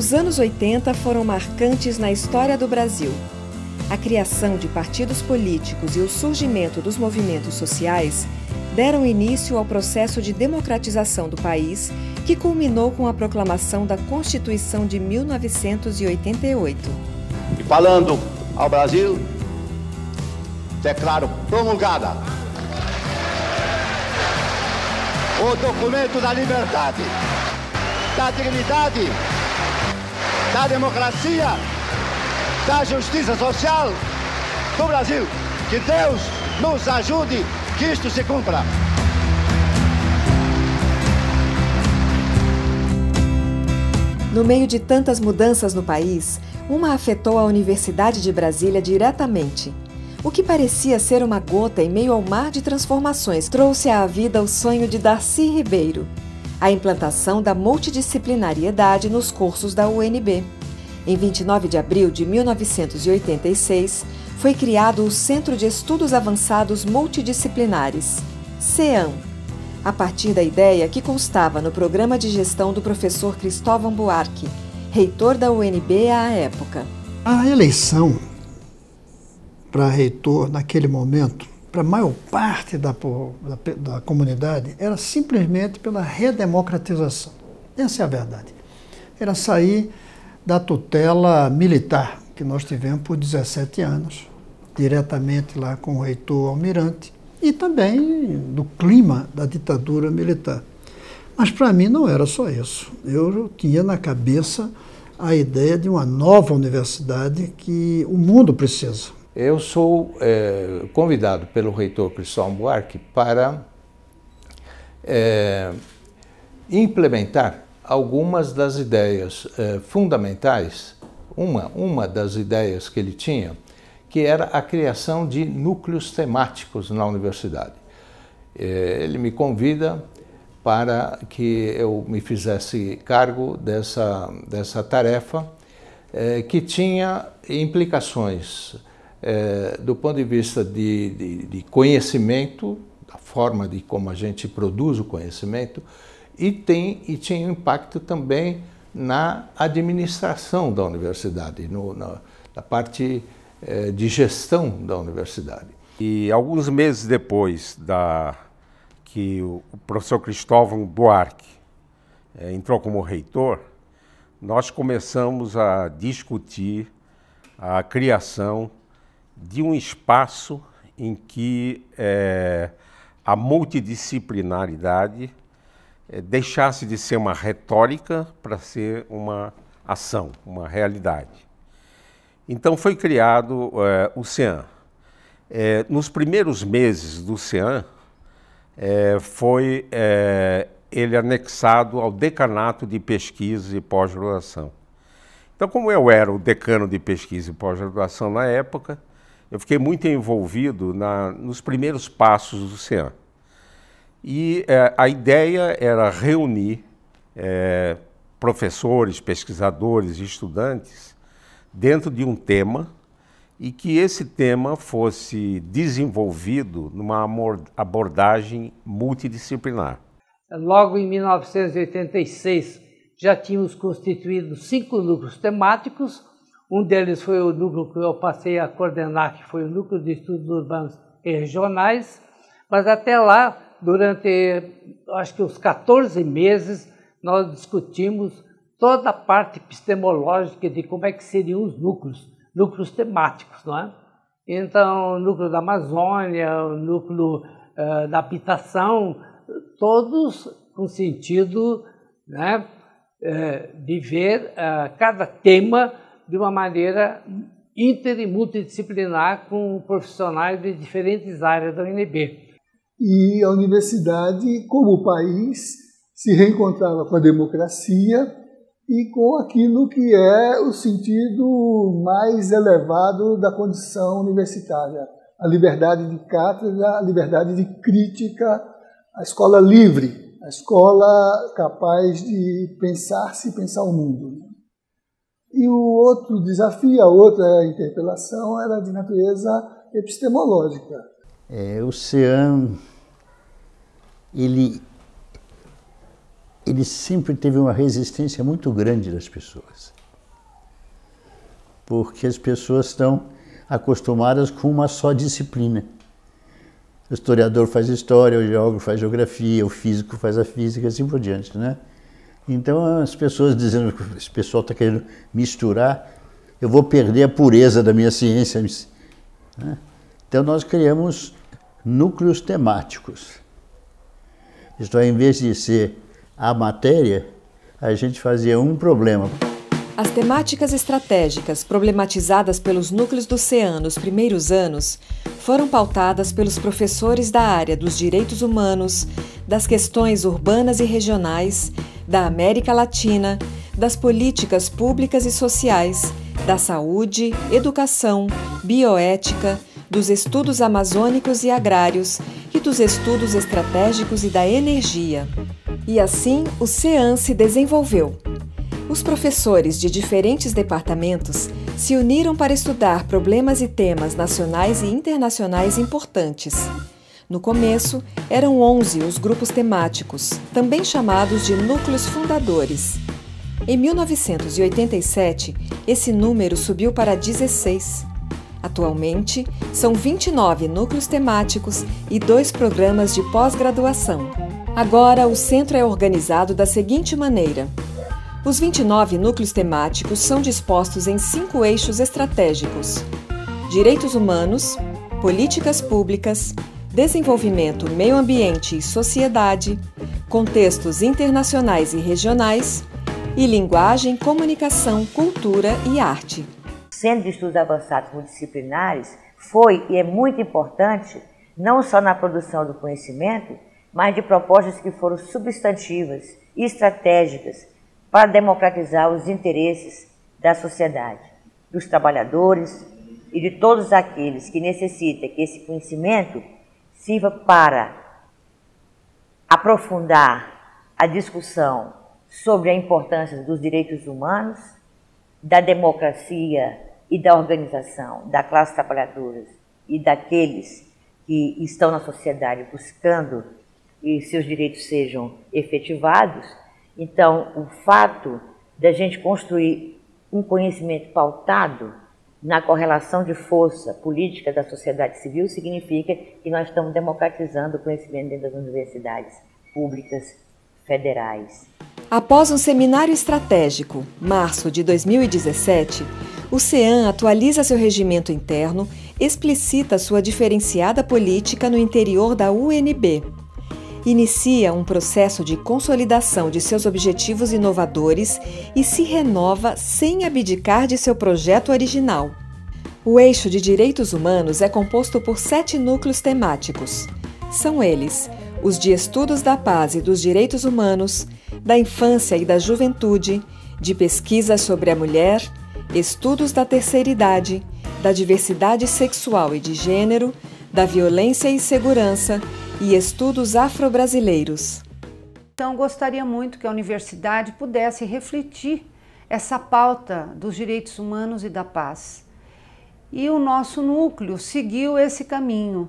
Os anos 80 foram marcantes na história do Brasil. A criação de partidos políticos e o surgimento dos movimentos sociais deram início ao processo de democratização do país, que culminou com a proclamação da Constituição de 1988. E falando ao Brasil, declaro promulgada o documento da liberdade, da dignidade, da democracia, da justiça social do Brasil. Que Deus nos ajude que isto se cumpra. No meio de tantas mudanças no país, uma afetou a Universidade de Brasília diretamente. O que parecia ser uma gota em meio ao mar de transformações trouxe à vida o sonho de Darcy Ribeiro: a implantação da multidisciplinariedade nos cursos da UNB. Em 29 de abril de 1986, foi criado o Centro de Estudos Avançados Multidisciplinares, CEAM, a partir da ideia que constava no programa de gestão do professor Cristóvão Buarque, reitor da UNB à época. A eleição para reitor, naquele momento, para a maior parte da comunidade, era simplesmente pela redemocratização. Essa é a verdade. Era sair da tutela militar, que nós tivemos por 17 anos, diretamente lá com o reitor Almirante, e também do clima da ditadura militar. Mas para mim não era só isso. Eu tinha na cabeça a ideia de uma nova universidade que o mundo precisa. Eu sou convidado pelo reitor Cristóvão Buarque para implementar algumas das ideias fundamentais, uma das ideias que ele tinha, que era a criação de núcleos temáticos na universidade. Ele me convida para que eu me fizesse cargo dessa tarefa, que tinha implicações do ponto de vista de conhecimento, da forma de como a gente produz o conhecimento, e tinha impacto também na administração da universidade, na parte de gestão da universidade. E alguns meses depois que o professor Cristóvão Buarque entrou como reitor, nós começamos a discutir a criação de um espaço em que a multidisciplinaridade deixasse de ser uma retórica para ser uma ação, uma realidade. Então foi criado o CEAM. Nos primeiros meses do CEAM, foi ele anexado ao decanato de pesquisa e pós-graduação. Então, como eu era o decano de pesquisa e pós-graduação na época, eu fiquei muito envolvido nos primeiros passos do CEAM. E a ideia era reunir professores, pesquisadores e estudantes dentro de um tema e que esse tema fosse desenvolvido numa abordagem multidisciplinar. Logo em 1986, já tínhamos constituído 5 núcleos temáticos. Um deles foi o núcleo que eu passei a coordenar, que foi o Núcleo de Estudos Urbanos e Regionais, mas até lá, durante, acho que os 14 meses, nós discutimos toda a parte epistemológica de como é que seriam os núcleos temáticos, não é? Então, o núcleo da Amazônia, o núcleo da habitação, todos com sentido, né, de ver cada tema de uma maneira inter e multidisciplinar com profissionais de diferentes áreas da UNB. E a universidade, como país, se reencontrava com a democracia e com aquilo que é o sentido mais elevado da condição universitária. A liberdade de cátedra, a liberdade de crítica, a escola livre, a escola capaz de pensar-se e pensar o mundo. E o outro desafio, a outra interpelação, era de natureza epistemológica. O CEAM, ele sempre teve uma resistência muito grande das pessoas. porque as pessoas estão acostumadas com uma só disciplina. O historiador faz história, o geógrafo faz geografia, o físico faz a física, assim por diante, né? Então as pessoas dizendo que esse pessoal está querendo misturar, eu vou perder a pureza da minha ciência, né? Então nós criamos núcleos temáticos. Isto é, em vez de ser a matéria, a gente fazia um problema. As temáticas estratégicas problematizadas pelos núcleos do CEAN nos primeiros anos foram pautadas pelos professores da área dos direitos humanos, das questões urbanas e regionais, da América Latina, das políticas públicas e sociais, da saúde, educação, bioética, dos estudos amazônicos e agrários e dos estudos estratégicos e da energia. E assim, o CEAN se desenvolveu. Os professores de diferentes departamentos se uniram para estudar problemas e temas nacionais e internacionais importantes. No começo, eram 11 os grupos temáticos, também chamados de núcleos fundadores. Em 1987, esse número subiu para 16. Atualmente, são 29 núcleos temáticos e 2 programas de pós-graduação. Agora, o centro é organizado da seguinte maneira: os 29 núcleos temáticos são dispostos em 5 eixos estratégicos: direitos humanos, políticas públicas, desenvolvimento, meio ambiente e sociedade, contextos internacionais e regionais, e linguagem, comunicação, cultura e arte. O Centro de Estudos Avançados Multidisciplinares foi e é muito importante, não só na produção do conhecimento, mas de propostas que foram substantivas e estratégicas para democratizar os interesses da sociedade, dos trabalhadores e de todos aqueles que necessitam que esse conhecimento sirva para aprofundar a discussão sobre a importância dos direitos humanos, da democracia e da organização da classe trabalhadora e daqueles que estão na sociedade buscando que seus direitos sejam efetivados. Então, o fato de a gente construir um conhecimento pautado na correlação de força política da sociedade civil significa que nós estamos democratizando o conhecimento dentro das universidades públicas federais. Após um seminário estratégico, março de 2017, o CEAN atualiza seu regimento interno, explicita sua diferenciada política no interior da UNB. Inicia um processo de consolidação de seus objetivos inovadores e se renova sem abdicar de seu projeto original. O eixo de direitos humanos é composto por 7 núcleos temáticos. São eles: os de estudos da paz e dos direitos humanos, da infância e da juventude, de pesquisa sobre a mulher, estudos da terceira idade, da diversidade sexual e de gênero, da violência e segurança e estudos afro-brasileiros. Então, gostaria muito que a universidade pudesse refletir essa pauta dos direitos humanos e da paz. E o nosso núcleo seguiu esse caminho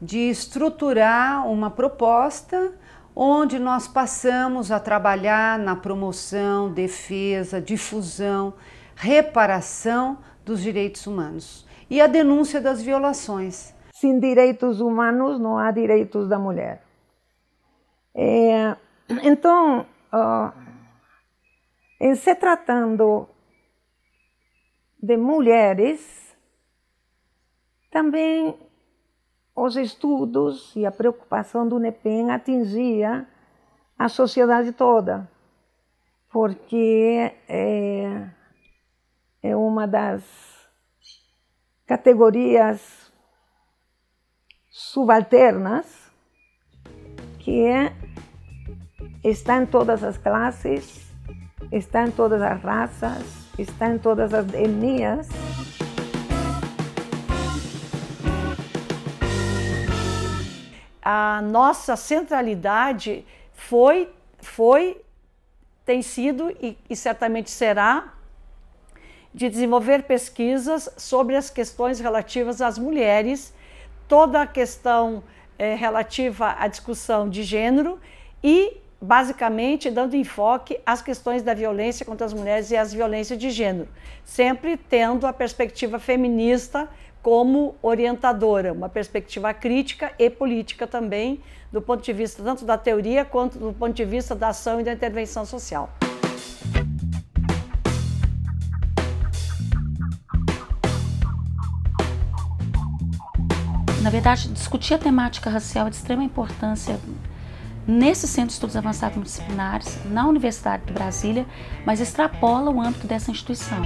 de estruturar uma proposta onde nós passamos a trabalhar na promoção, defesa, difusão, reparação dos direitos humanos e a denúncia das violações. Sem direitos humanos não há direitos da mulher. Então, em se tratando de mulheres, também os estudos e a preocupação do NEPEN atingia a sociedade toda, porque é uma das categorias subalternas que está em todas as classes, está em todas as raças, está em todas as etnias. A nossa centralidade tem sido e certamente será de desenvolver pesquisas sobre as questões relativas às mulheres, toda a questão relativa à discussão de gênero e basicamente dando enfoque às questões da violência contra as mulheres e às violências de gênero, sempre tendo a perspectiva feminista como orientadora, uma perspectiva crítica e política também, do ponto de vista tanto da teoria quanto do ponto de vista da ação e da intervenção social. Na verdade, discutir a temática racial é de extrema importância nesse Centro de Estudos Avançados Multidisciplinares, na Universidade de Brasília, mas extrapola o âmbito dessa instituição.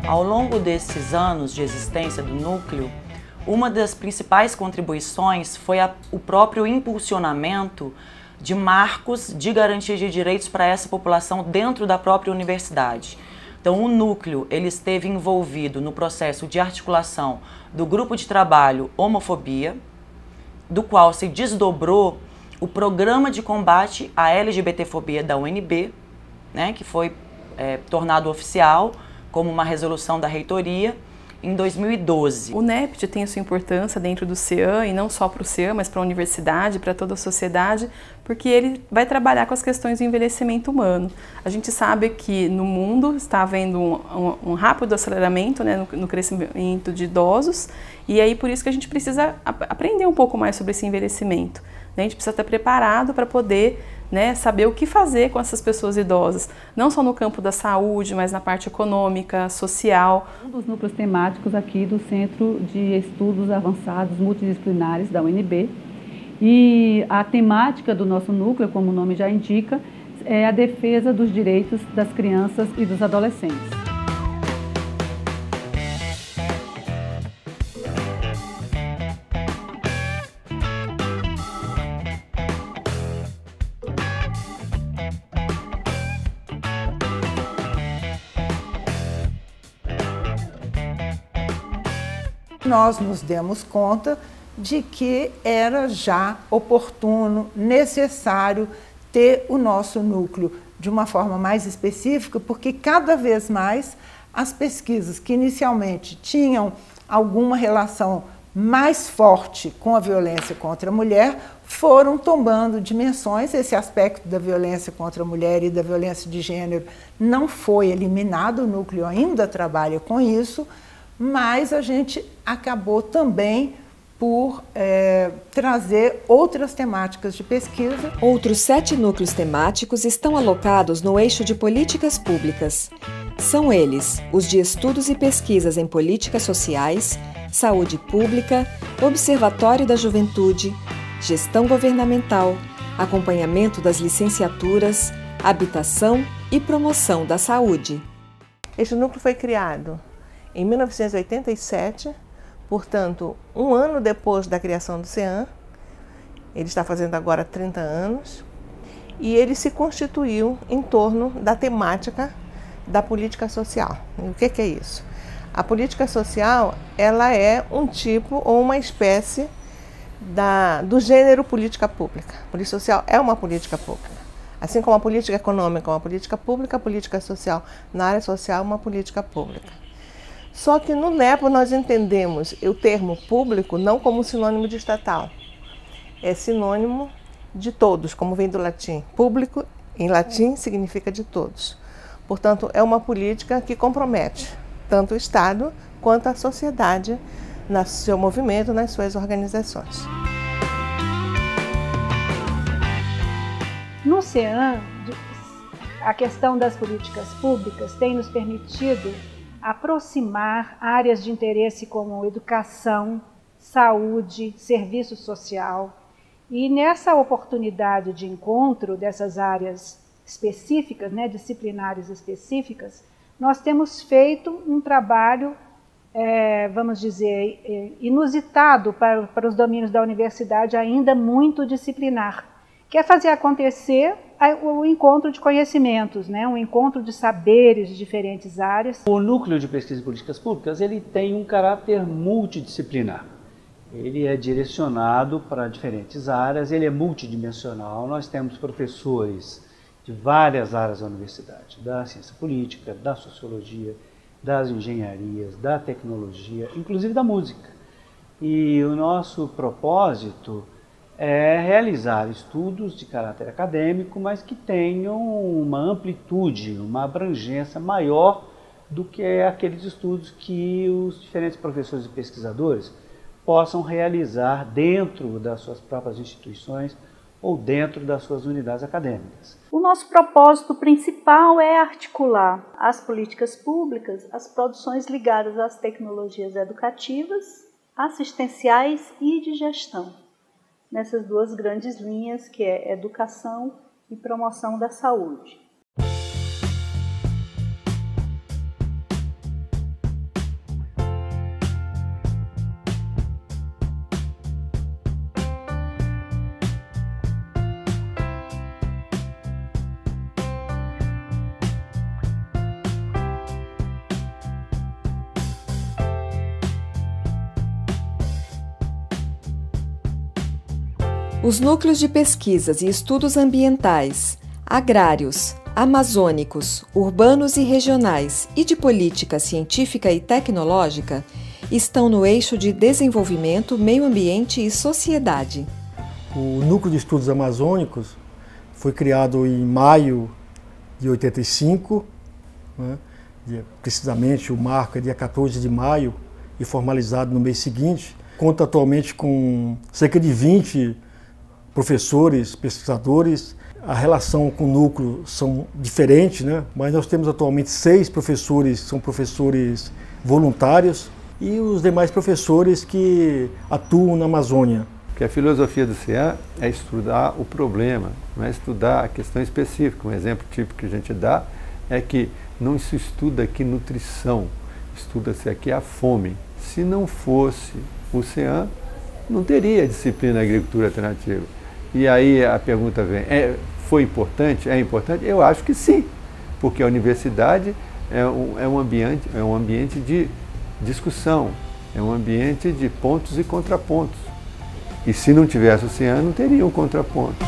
Ao longo desses anos de existência do núcleo, uma das principais contribuições foi o próprio impulsionamento de marcos de garantia de direitos para essa população dentro da própria universidade. Então, o núcleo ele esteve envolvido no processo de articulação do grupo de trabalho Homofobia, do qual se desdobrou o programa de combate à LGBTfobia da UNB, né, que foi tornado oficial como uma resolução da reitoria em 2012. O NEPT tem a sua importância dentro do CEAM, e não só para o CEAM, mas para a universidade, para toda a sociedade, porque ele vai trabalhar com as questões do envelhecimento humano. A gente sabe que no mundo está havendo um rápido aceleramento, né, no crescimento de idosos, e aí por isso que a gente precisa aprender um pouco mais sobre esse envelhecimento. A gente precisa estar preparado para poder, né, saber o que fazer com essas pessoas idosas, não só no campo da saúde, mas na parte econômica, social. Um dos núcleos temáticos aqui do Centro de Estudos Avançados Multidisciplinares da UNB. E a temática do nosso núcleo, como o nome já indica, é a defesa dos direitos das crianças e dos adolescentes. Nós nos demos conta de que era já oportuno, necessário ter o nosso núcleo de uma forma mais específica, porque cada vez mais as pesquisas que inicialmente tinham alguma relação mais forte com a violência contra a mulher foram tomando dimensões. Esse aspecto da violência contra a mulher e da violência de gênero não foi eliminado, o núcleo ainda trabalha com isso, mas a gente acabou também por trazer outras temáticas de pesquisa. Outros 7 núcleos temáticos estão alocados no eixo de políticas públicas. São eles os de estudos e pesquisas em políticas sociais, saúde pública, observatório da juventude, gestão governamental, acompanhamento das licenciaturas, habitação e promoção da saúde. Este núcleo foi criado em 1987, portanto, um ano depois da criação do CEAM. Ele está fazendo agora 30 anos, e ele se constituiu em torno da temática da política social. E o que é isso? A política social, ela é um tipo ou uma espécie do gênero política pública. A política social é uma política pública. Assim como a política econômica é uma política pública, a política social na área social é uma política pública. Só que no NEPO nós entendemos o termo público não como sinônimo de estatal. É sinônimo de todos, como vem do latim. Público, em latim, significa de todos. Portanto, é uma política que compromete tanto o Estado quanto a sociedade no seu movimento, nas suas organizações. No CEAM, a questão das políticas públicas tem nos permitido aproximar áreas de interesse como educação, saúde, serviço social. E nessa oportunidade de encontro dessas áreas específicas, né, disciplinares específicas, nós temos feito um trabalho, vamos dizer, inusitado para os domínios da universidade, ainda muito disciplinar, que é fazer acontecer o encontro de conhecimentos, né? Um encontro de saberes de diferentes áreas. O Núcleo de Pesquisa em Políticas Públicas ele tem um caráter multidisciplinar. Ele é direcionado para diferentes áreas, ele é multidimensional. Nós temos professores de várias áreas da universidade, da ciência política, da sociologia, das engenharias, da tecnologia, inclusive da música. E o nosso propósito é realizar estudos de caráter acadêmico, mas que tenham uma amplitude, uma abrangência maior do que aqueles estudos que os diferentes professores e pesquisadores possam realizar dentro das suas próprias instituições ou dentro das suas unidades acadêmicas. O nosso propósito principal é articular as políticas públicas, as produções ligadas às tecnologias educativas, assistenciais e de gestão, nessas duas grandes linhas que é educação e promoção da saúde. Os núcleos de pesquisas e estudos ambientais, agrários, amazônicos, urbanos e regionais e de política científica e tecnológica estão no eixo de desenvolvimento, meio ambiente e sociedade. O Núcleo de Estudos Amazônicos foi criado em maio de 85, né? Precisamente o marco é dia 14 de maio e formalizado no mês seguinte. Conta atualmente com cerca de 20 professores, pesquisadores. A relação com o núcleo são diferentes, né? Mas nós temos atualmente 6 professores, são professores voluntários, e os demais professores que atuam na Amazônia. Que a filosofia do CEAN é estudar o problema, não é estudar a questão específica. Um exemplo típico que a gente dá é que não se estuda aqui nutrição, estuda-se aqui a fome. Se não fosse o CEAN, não teria disciplina agricultura alternativa. E aí a pergunta vem, foi importante? É importante? Eu acho que sim, porque a universidade é um ambiente de discussão, é um ambiente de pontos e contrapontos. E se não tivesse o CEAN, não teria um contraponto.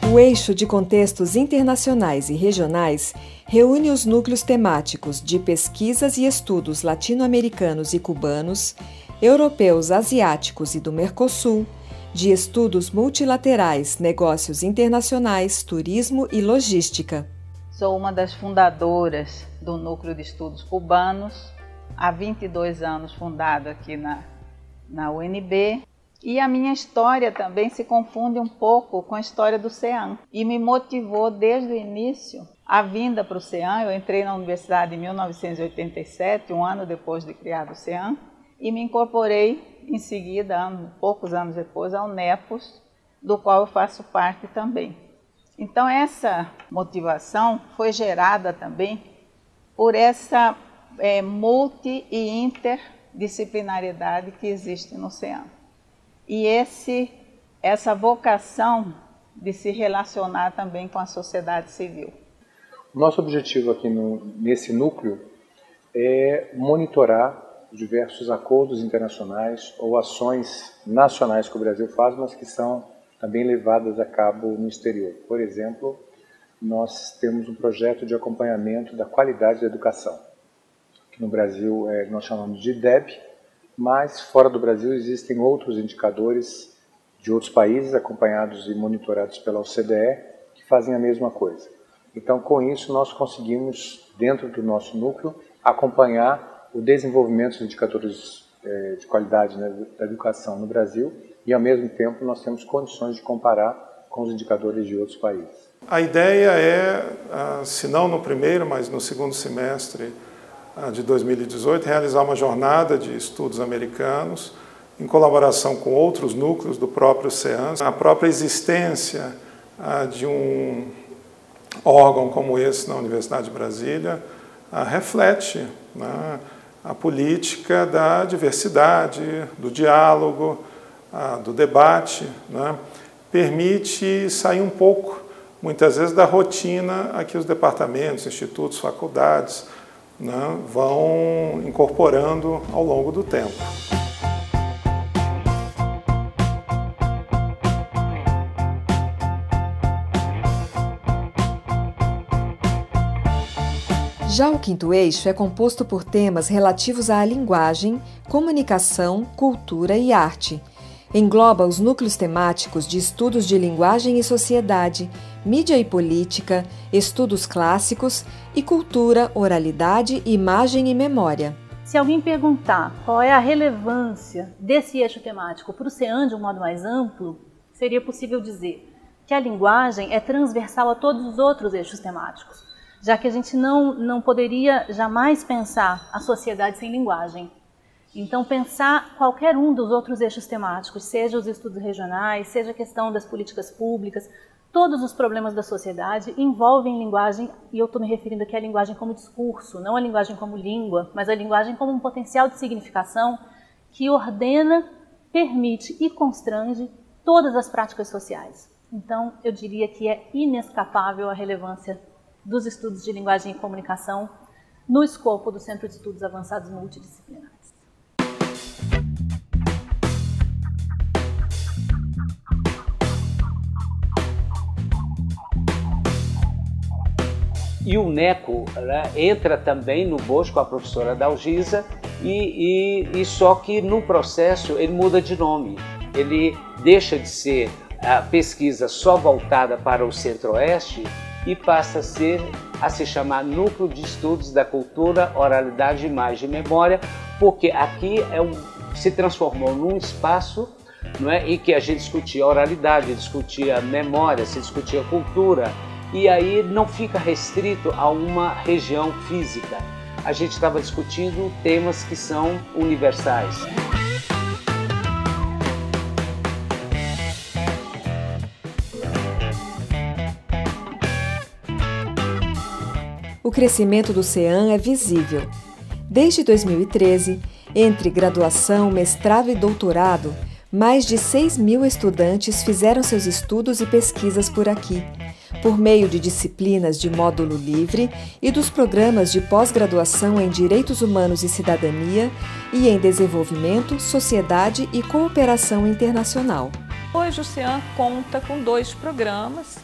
O eixo de contextos internacionais e regionais reúne os núcleos temáticos de pesquisas e estudos latino-americanos e cubanos, europeus, asiáticos e do Mercosul, de estudos multilaterais, negócios internacionais, turismo e logística. Sou uma das fundadoras do Núcleo de Estudos Cubanos, há 22 anos fundado aqui na UNB. E a minha história também se confunde um pouco com a história do CEAN. E me motivou desde o início a vinda para o CEAN. Eu entrei na universidade em 1987, um ano depois de criado o CEAN, e me incorporei em seguida, poucos anos depois, ao NEPOS, do qual eu faço parte também. Então essa motivação foi gerada também por essa multi- e interdisciplinariedade que existe no CEAN. E essa vocação de se relacionar também com a sociedade civil. Nosso objetivo aqui nesse núcleo é monitorar diversos acordos internacionais ou ações nacionais que o Brasil faz, mas que são também levadas a cabo no exterior. Por exemplo, nós temos um projeto de acompanhamento da qualidade da educação, que no Brasil nós chamamos de IDEB, mas fora do Brasil existem outros indicadores de outros países acompanhados e monitorados pela OCDE que fazem a mesma coisa. Então, com isso, nós conseguimos, dentro do nosso núcleo, acompanhar o desenvolvimento dos indicadores de qualidade, né, da educação no Brasil e, ao mesmo tempo, nós temos condições de comparar com os indicadores de outros países. A ideia é, se não no primeiro, mas no segundo semestre de 2018, realizar uma jornada de estudos americanos em colaboração com outros núcleos do próprio CEAN. A própria existência de um órgão como esse na Universidade de Brasília reflete, né, a política da diversidade, do diálogo, do debate, né, permite sair um pouco, muitas vezes, da rotina a que os departamentos, institutos, faculdades, né, vão incorporando ao longo do tempo. Já o quinto eixo é composto por temas relativos à linguagem, comunicação, cultura e arte. Engloba os núcleos temáticos de estudos de linguagem e sociedade, mídia e política, estudos clássicos e cultura, oralidade, imagem e memória. Se alguém perguntar qual é a relevância desse eixo temático para o CEAN de um modo mais amplo, seria possível dizer que a linguagem é transversal a todos os outros eixos temáticos, já que a gente não poderia jamais pensar a sociedade sem linguagem. Então, pensar qualquer um dos outros eixos temáticos, seja os estudos regionais, seja a questão das políticas públicas, todos os problemas da sociedade envolvem linguagem, e eu estou me referindo aqui à linguagem como discurso, não à linguagem como língua, mas a linguagem como um potencial de significação que ordena, permite e constrange todas as práticas sociais. Então, eu diria que é inescapável a relevância dos estudos de linguagem e comunicação no escopo do Centro de Estudos Avançados Multidisciplinares. E o NECO, né, entra também no bojo com a professora Dalgisa, e só que no processo ele muda de nome. Ele deixa de ser a pesquisa só voltada para o Centro-Oeste e passa a se chamar Núcleo de Estudos da Cultura, Oralidade, Imagem e Memória, porque aqui se transformou num espaço, não é, em que a gente discutia oralidade, discutia memória, se discutia cultura, e aí não fica restrito a uma região física. A gente estava discutindo temas que são universais. O crescimento do CEAN é visível. Desde 2013, entre graduação, mestrado e doutorado, mais de 6.000 estudantes fizeram seus estudos e pesquisas por aqui, por meio de disciplinas de módulo livre e dos programas de pós-graduação em Direitos Humanos e Cidadania e em Desenvolvimento, Sociedade e Cooperação Internacional. Hoje o CEAN conta com 2 programas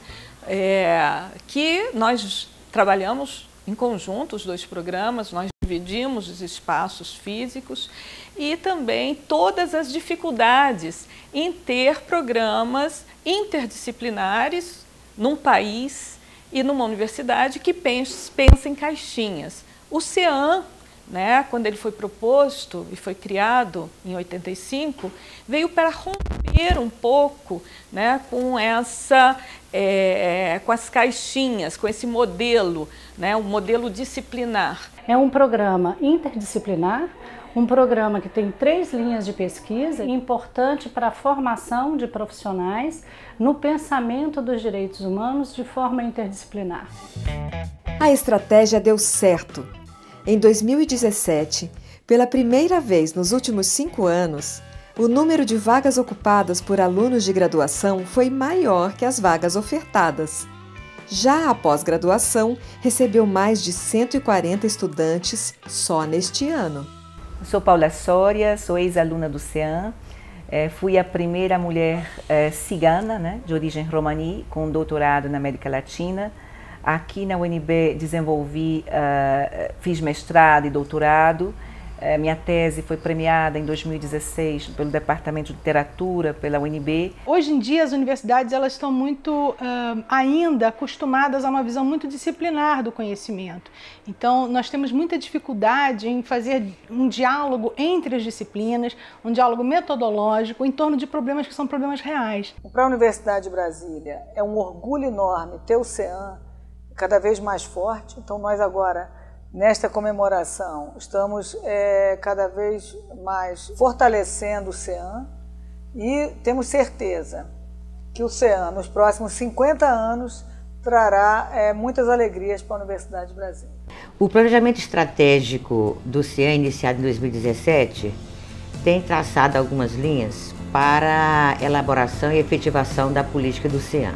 que nós trabalhamos em conjunto, os 2 programas, nós dividimos os espaços físicos e também todas as dificuldades em ter programas interdisciplinares num país e numa universidade que pensa em caixinhas. O CEAN, né, quando ele foi proposto e foi criado em 85, veio para romper um pouco, né, com as caixinhas, com esse modelo, né, um modelo disciplinar. É um programa interdisciplinar, um programa que tem 3 linhas de pesquisa, importante para a formação de profissionais no pensamento dos direitos humanos de forma interdisciplinar. A estratégia deu certo. Em 2017, pela primeira vez nos últimos 5 anos, o número de vagas ocupadas por alunos de graduação foi maior que as vagas ofertadas. Já a pós-graduação recebeu mais de 140 estudantes só neste ano. Sou Paula Soria, sou ex-aluna do CEAN, fui a primeira mulher cigana, né, de origem romani, com doutorado na América Latina. Aqui na UNB desenvolvi, fiz mestrado e doutorado. Minha tese foi premiada em 2016 pelo Departamento de Literatura, pela UNB. Hoje em dia as universidades elas estão muito ainda acostumadas a uma visão muito disciplinar do conhecimento. Então nós temos muita dificuldade em fazer um diálogo entre as disciplinas, um diálogo metodológico em torno de problemas que são problemas reais. Para a Universidade de Brasília é um orgulho enorme ter o CEAN cada vez mais forte. Então nós agora, nesta comemoração, estamos cada vez mais fortalecendo o CEAN e temos certeza que o CEAN, nos próximos 50 anos, trará muitas alegrias para a Universidade de Brasília. O planejamento estratégico do CEAN, iniciado em 2017, tem traçado algumas linhas para a elaboração e efetivação da política do CEAN.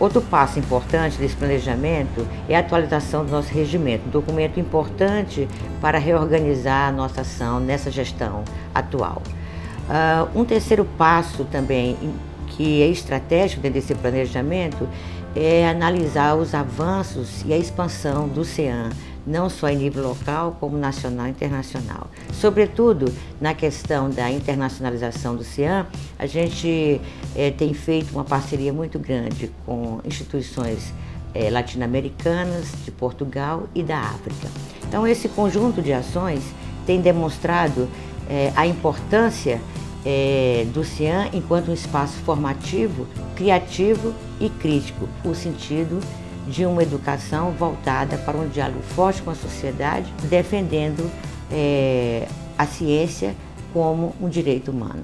Outro passo importante desse planejamento é a atualização do nosso regimento, um documento importante para reorganizar a nossa ação nessa gestão atual. Um terceiro passo também, que é estratégico dentro desse planejamento, é analisar os avanços e a expansão do CEAN não só em nível local, como nacional e internacional. Sobretudo, na questão da internacionalização do CIAN, a gente tem feito uma parceria muito grande com instituições latino-americanas, de Portugal e da África. Então, esse conjunto de ações tem demonstrado a importância do CIAN enquanto um espaço formativo, criativo e crítico, no sentido de uma educação voltada para um diálogo forte com a sociedade, defendendo a ciência como um direito humano.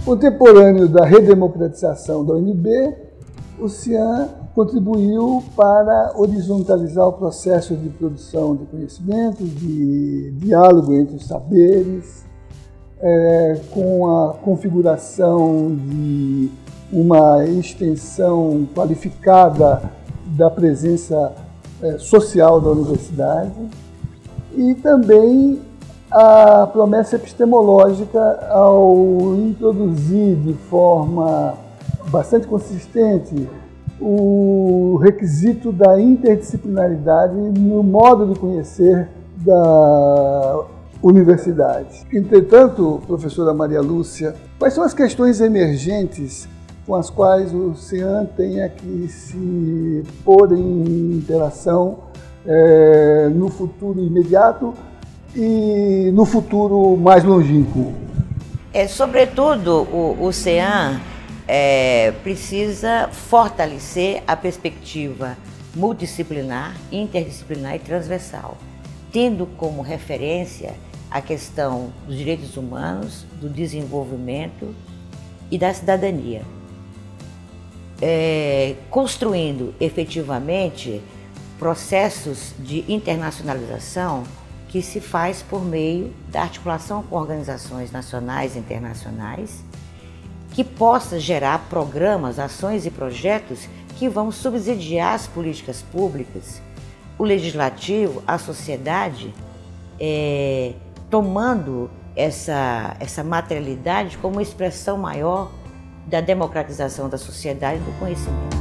Contemporâneo da redemocratização da UNB, o CIAN contribuiu para horizontalizar o processo de produção de conhecimento, de diálogo entre os saberes, com a configuração de uma extensão qualificada da presença social da universidade e também a promessa epistemológica ao introduzir de forma bastante consistente o requisito da interdisciplinaridade no modo de conhecer da universidade. Entretanto, professora Maria Lúcia, quais são as questões emergentes com as quais o CIAN tenha que se pôr em interação no futuro imediato e no futuro mais longínquo? Sobretudo, o CIAN precisa fortalecer a perspectiva multidisciplinar, interdisciplinar e transversal, tendo como referência a questão dos direitos humanos, do desenvolvimento e da cidadania, construindo efetivamente processos de internacionalização que se faz por meio da articulação com organizações nacionais e internacionais, que possa gerar programas, ações e projetos que vão subsidiar as políticas públicas, o legislativo, a sociedade, tomando essa materialidade como uma expressão maior da democratização da sociedade e do conhecimento.